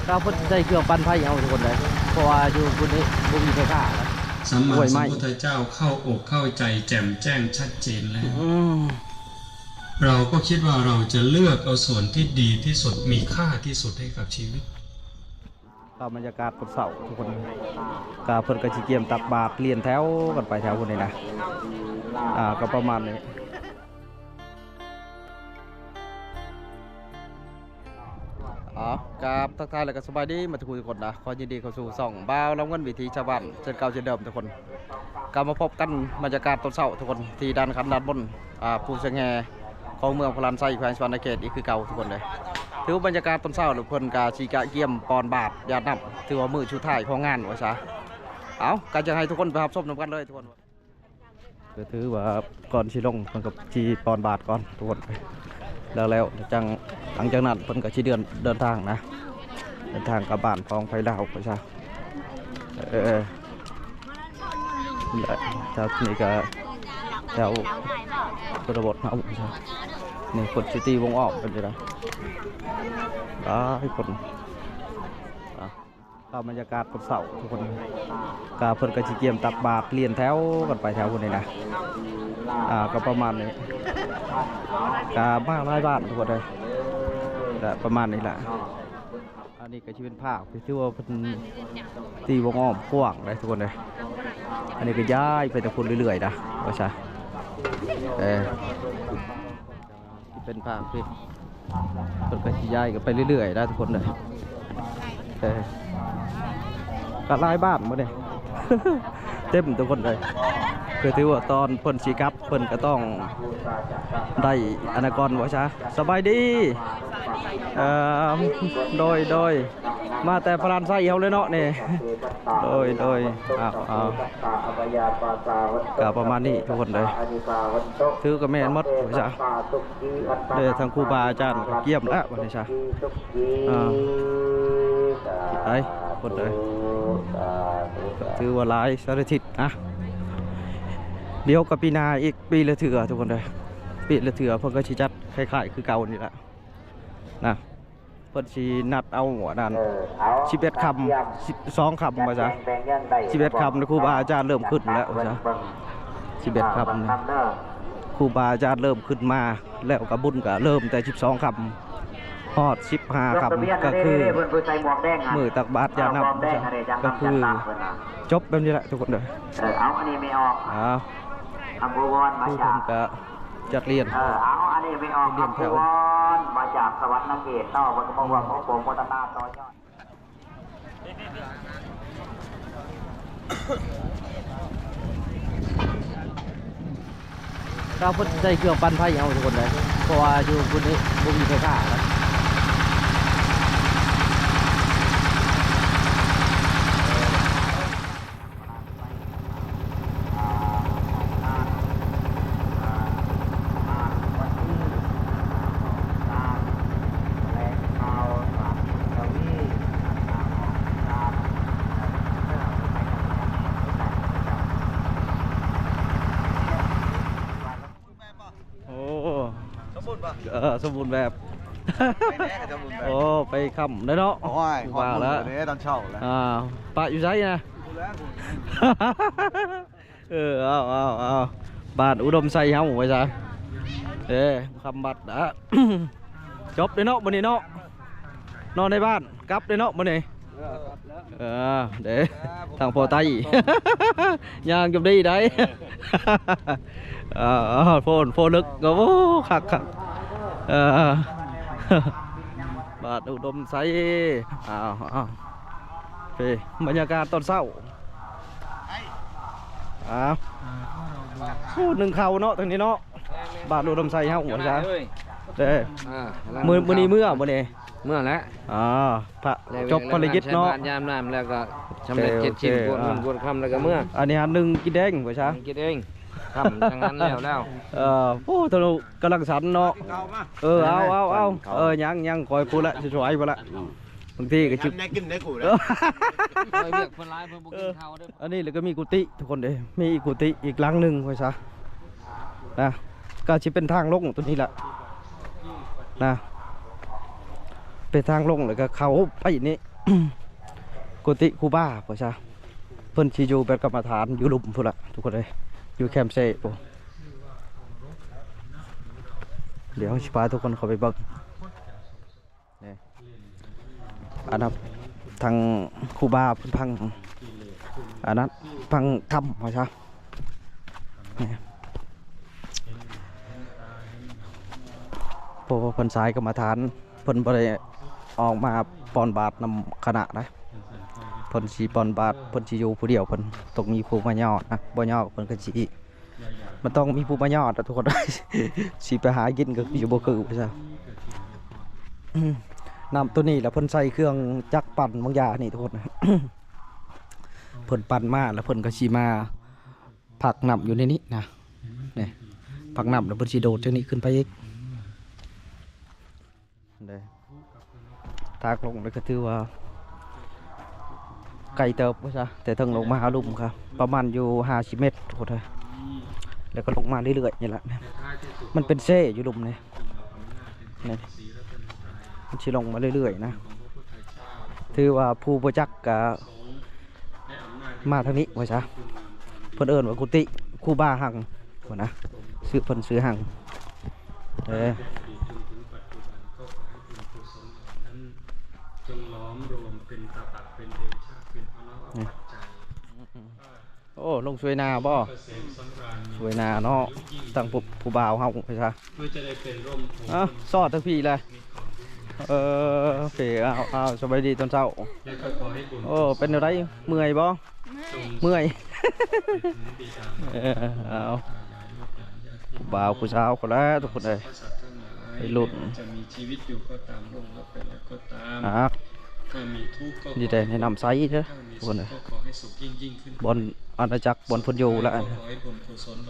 ก็เพิ่นใส่เครื่องปั้นไฟเอาทุกคนเลยเพราะว่าอยู่คนนี้บ่มีไฟฟ้าสัมมาสัมพุทธเจ้าเข้าอกเข้าใจแจ่มแจ้งชัดเจนแล้วเราก็คิดว่าเราจะเลือกเอาส่วนที่ดีที่สุดมีค่าที่สุดให้กับชีวิตบรรยากาศคนเสาทุกคนกาเพิ่นก็สิเกียมตักบาตรเรียนแถวกันไปแถวคนนี้นะก็ประมาณนี้กับทักทายแล้วก็สบายดีมาทุกคนนะขอยินดีเข้าสู่ส่องบ่าวลำเงินวิถีชาวบ้านเช่นเก่าเช่นเดิมทุกคนกลับมาพบกันบรรยากาศตอนเช้าทุกคนที่ด้านขันด้านบนภูเชียงแฮของเมืองพลานไซแขวงสวรรณเขตอีกคือเก่าทุกคนเลยถือบรรยากาศตอนเช้าหรือเพิ่นกาชีกะเกี่ยมปอนบาทยาดน้ำถือว่ามือชุดท้ายของงานว่าซะเอาการจะให้ทุกคนไปรับชมนำกันเลยทุกคนก็ถือว่าก่อนชีลงเพิ่นกับชีปอนบาทก่อนทุกคนแล้วจังหลังจากนั้นเพิ่นก็ชีเดินทางนะเดินทางกลับบ้านของไฟดาวว่าซะจากนี้ก็แถวกระบดเอาใช่นี่คนซิตี้วงออกเป็นยังไงให้คนบรรยากาศคนเสาทุกคนกาเพิ่นกระชิเกียมตักบาตรเรียนแถวกันไปแถวคนนี้นะก็ประมาณนี้กาบ้าไร้บ้านทุกคนเลยประมาณนี้แหละอันนี้ก็ชีเป็นผ้าที่ว่าเป็นตีวงอ้อมกว้างเลยทุกคนเลยอันนี้ก็ย้ายไปแต่คนเรื่อยๆนะว่าใช่ที่เป็นผ้าที่คนก็ย้ายกันไปเรื่อยๆได้ทุกคนเลยก็ไล่บ้านมาเนี่ยเต็มทุกคนเลยคือที่ว่าตอนเพิ่นชีกับเพิ่นก็ต้องได้อนาคตว่าใช่สบายดีโดยมาแต่พลานไส้เขาเลยเนาะนี่โดยกับประมาณนี้ทุกคนเลยถือกับแม่นมดใช่เลยทางครูบาอาจารย์เกี่ยมแล้ววันนี้ใช่ไอ้คนเลยถือว่าหลายสารทิศนะเดี๋ยวกับปีนาอีกปีละเถื่อทุกคนเลยปีละเถื่อเพิ่งก็ชี้จัดคล้ายๆคือเก่านี่แหละนะเพิ่นชีนัดเอาหัวนั่น11 คำ12 คำมาจ้ะ11 คำนะครูบาอาจารย์เริ่มขึ้นแล้วจ้ะ11 คำครูบาอาจารย์เริ่มขึ้นมาแล้วกับบุญก็เริ่มแต่12 คำฮอด15 คำก็คือมือตักบาตรยานับก็คือจบแบบนี้แหละทุกคนเลยเอาอันนี้ไม่ออกคำพูวอนมาจากจัดเรียนเอาอันนี้ไม่ออกคำพูวอนมาจากสวรรค์เขตต่อวันพวันของผมพัฒนาต่อยอดเราเพิ่นใส่เครื่องปั้นไฟเอาทุกคนเลยเพราะว่าอยู่คนนี้บ่มีไฟฟ้านะสมบูรณ์แบบโอ้ไปคำได้เนาะว่าแล้วตอนเช้าแล้วปะอยู่ไสนะเอาบ้านอุดมไซเฮาไว้ซะคำบัตรจบเลยเนาะมื้อนี้เนาะนอนในบ้านกลับเลยเนาะมื้อนี้เด้ทางพอไตย่างจบดีได้โฟนลึกก็โอ้คักบาดอุดมไซบรรยากาศตอนเช้าหนึ่งเข่าเนาะตรงนี้เนาะบาดอุดมไซเฮาหัวจ้ามือนี้เมื่อแล้วพระจบภารกิจเนาะยามน้ำแล้วก็สำเร็จเจ็ดชิ้นบวชคำแล้วก็เมื่ออันนี้หนึ่งกินแดงหัวจ้ากินเองทำทางนั้นแล้วโอ้ทะลุกำลังสันเนาะเอายังคอยพูดละช่วยๆไปละบางทีก็จุดกินได้กูเลยอันนี้แล้วก็มีกุฏิทุกคนเลยมีอีกกุฏิอีกหลังหนึ่งไว้ซะนะก็จะเป็นทางลงตัวนี้แหละนะเป็นทางลงแล้วก็เขาไปนี่ กุฏิครูบาพ่อชาเพิ่นสิอยู่แบบกรรมฐานอยู่หลุมพุ่นละทุกคนเลยอยู่แคมป์เซ่ปุ๊เดี๋ยวสิพาทุกคนเข้าไปเบิ่งนี่อันนั้นทางครูบาเพิ่นพังอันนั้นพังถ้ำพ่อชานี่เพราะว่าเพิ่นสายกรรมฐานเพิ่นบ่ได้ออกมาปอนบาตรนำคณะนะเพิ่นสิปอนบาตรเพิ่นสิอยู่ผู้เดียวเพิ่นต้องมีผู้มายอดนะบ่ยอดเพิ่นก็สิมันต้องมีผู้มายอดทุกคน สิไปหากินก็อยู่บ่คือไปซะน้ำตัวนี้แล้วเพิ่นใส่เครื่องจักรปั่นบางอย่างนี่ทุกคน เพิ่นปั่นมาแล้วเพิ่นก็สิมาผักน้ำอยู่ในนี้นะนี่ผักน้ำแล้วเพิ่นสิโดดจากนี้ขึ้นไปอีกเด้ทางลงนี่ก็ถือว่าไกลเติบว่าซะแต่ถึงลงมาหาลุมครับประมาณอยู่50 เมตรทุกคนเลยแล้วก็ลงมาเรื่อยๆนี่แหละมันเป็นเซ่อยู่ลุมนี่นี่มันชิลงมาเรื่อยๆนะถือว่าผู้ประจักษ์กับมาทางนี้ว่าซะเพิ่นเอิ้นว่ากุฏิครูบาหังว่านะซื้อเพิ่นซื้อหังจงล้อมรวมเป็นตาปักเป็นเดชะเป็นพระปัจจัย โอ้ลงสวยนาบ่สวยนาเนาะตั้งผู้บ่าวเฮาไปซะเพื่อจะได้เป็นร่มโพซอดทั้งพี่เลยเป๋เอาสบายดีตอนเช้าโอ้เป็นอะไรเมื่อยบ่เมื่อยเอาผู้บ่าวผู้สาวคนละทุกคนเลยไปหลุดจะมีชีวิตอยู่ก็ตามลงแล้วไปแล้วก็ตามถ้ามีทุกข์ก็ดีแต่แนะนำไซส์เด้อทุกคนเลยบนอาณาจักรบนพนอยู่แล้ว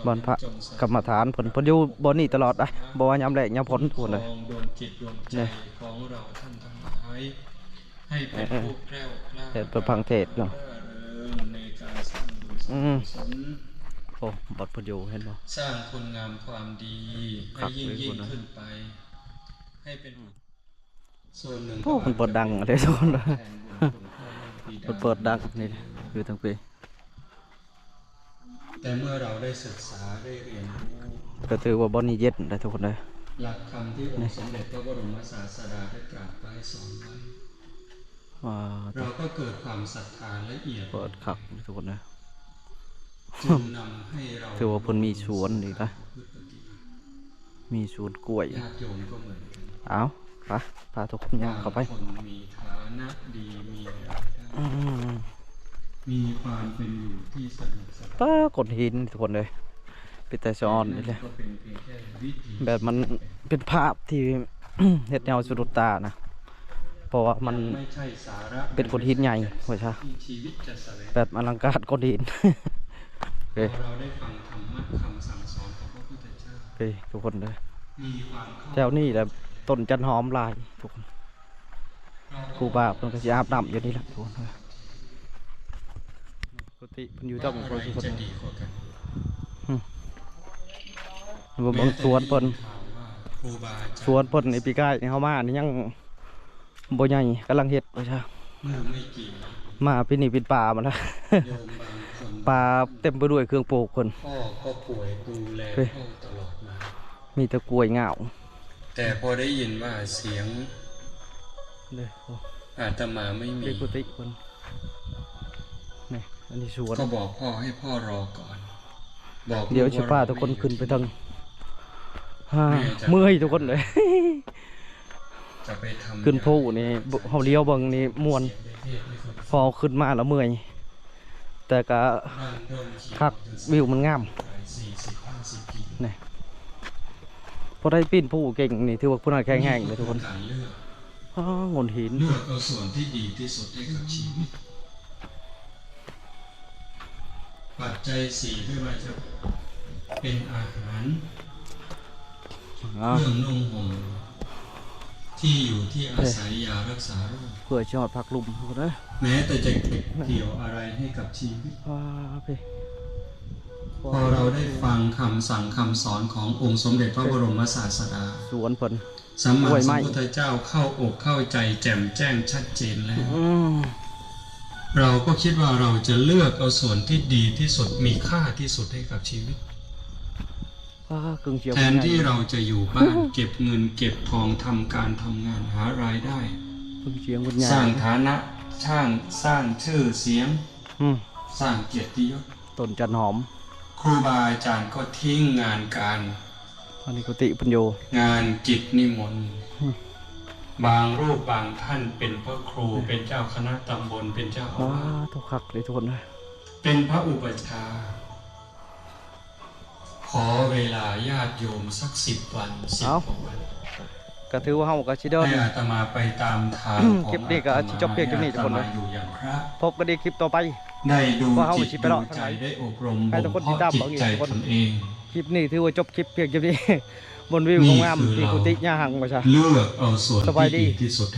บนพระกรรมฐานพนอยู่บนนี่ตลอดได้บ่ว่ายามแรกยามพ้นทุกคนเลยดวงจิตดวงใจของเราท่านทั้งหลายให้เป็นผู้แก้วกล้าเทศเป็นพังเทศเนาะในการสร้างบุญสร้างกุศลโอ้บทพนอยู่เห็นบ่สร้างคุณงามความดีให้ยิ่งขึ้นไปให้เป็นส่วนหนึ่งโอ้มันเปิดดังอะไรทุกคนเลยเปิดดังนี่อยู่ทั้งปีแต่เมื่อเราได้ศึกษาได้เรียนรู้ก็ถือว่าบอนนี่เย็ดได้ทุกคนเลยหลักคำที่องค์สมเด็จพระบรมศาสดาได้ตรัสไว้สอนไว้เราก็เกิดความศรัทธาละเอียดเปิดขับทุกคนเลยจึงนำให้เราถือว่าเพิ่นมีสวนนี่นะมีสวนกล้วยญาติโยมก็เหมือนกันเอาพาทุกคนย่างเข้าไปคนมีฐานะดีมีรายได้มีความเป็นอยู่ที่สนุกสนานป้ากดหินทุกคนเลยเป็นแต่ซ้อนนี่แหละแบบมันเป็นภาพที่ เห็ดแนวสุดตานะเพราะว่ามันเป็นก้อนหินใหญ่หัวชาแบบอลังการก้อนหินเราได้ฟังธรรมะคำสั่งสอนของพระพุทธเจ้าทุกคนเลยแถวนี้แหละต้นจันหอมลายทุกคนครูบาเพิ่นก็สิอาบน้ำอยู่นี่แหละทุกคนปกติเพิ่นอยู่เจ้าของคนทุกคนบางสวนเพิ่นสวนเพิ่นในปีกายเฮามานี่ยังบ่ใหญ่กำลังเฮ็ดว่าซะมาปีนี้เป็นป่ามาแล้วป่าเต็มไปด้วยเครื่องปลูกเพิ่นพ่อก็ป่วยดูแลพ่อตลอดมามีแต่กล้วยเหงาแต่พอได้ยินว่าเสียงอาตมาไม่มีกุฏิคนนี่อันนี้สวนก็บอกพ่อให้พ่อรอก่อนบอกเดี๋ยวชิป้าทุกคนขึ้นไปทางเมื่อยทุกคนเลยขึ้นภูนี่เขาเลี้ยวเบิ่งนี่ม่วนพอขึ้นมาแล้วเมื่อยแต่ก็คักวิวมันงามนี่พอได้ปีนภูเก่งนี่ถือว่าผู้น่าแข็งแรงเลยทุกคนงนหินเลือกเอาส่วนที่ดีที่สุดให้กับชีวิตปัจจัยสี่ไม่ว่าจะเป็นอาหารเครื่องนุ่งห่มที่อยู่ที่อาศัยยารักษาโรคเพื่อชอดพักลุมนะแม้แต่จะเก็บเกี่ยวอะไรให้กับชีวิต พอเราได้ฟังคำสั่งคำสอนขององค์สมเด็จพระบรมศาสดา สวนเพิ่น สัมมาสัมพุทธเจ้าเข้าอกเข้าใจแจ่มแจ้งชัดเจนแล้วเราก็คิดว่าเราจะเลือกเอาส่วนที่ดีที่สุดมีค่าที่สุดให้กับชีวิต แทนที่เราจะอยู่บ้าน เก็บเงินเก็บทองทำการทำงานหารายได้ สร้างฐานะสร้างชื่อเสียงสร้างเกียรติยศ ต้นจันหอม ครูบาอาจารย์ก็ทิ้งงานการ อันนี้กุฏิปัญโย งานกิจนิมนต์บางรูปบางท่านเป็นพระครูเป็นเจ้าคณะตำบลเป็นเจ้าอาวาส ทุกคักเลยทุกคนนะ เป็นพระอุปัชฌาย์ขอเวลาญาติโยมสัก10 วัน10 กว่าวัน ก็ถือว่าเฮาก็สิเดิน ให้อาตมาไปตามทางของ คลิปนี้ก็สิจบเพียงเท่านี้ทุกคนนะ อาตมาอยู่อย่างพระ พบกันในคลิปต่อไป ได้ดู ว่าเฮา จิต สิไป ดู เลาะ ใจได้อบรม ให้ บ่ ทุก ม คน เพ ติด าะ ตาม จิต เอาอีก ใจ ทุกคน ตนเอง คลิปนี้ถือว่าจบคลิปเพียงเท่านี้ บนวิวงามๆที่กุฏิย่าหังว่าซะ เลือกเอาส่วน สบายดี ที่ดีที่สุด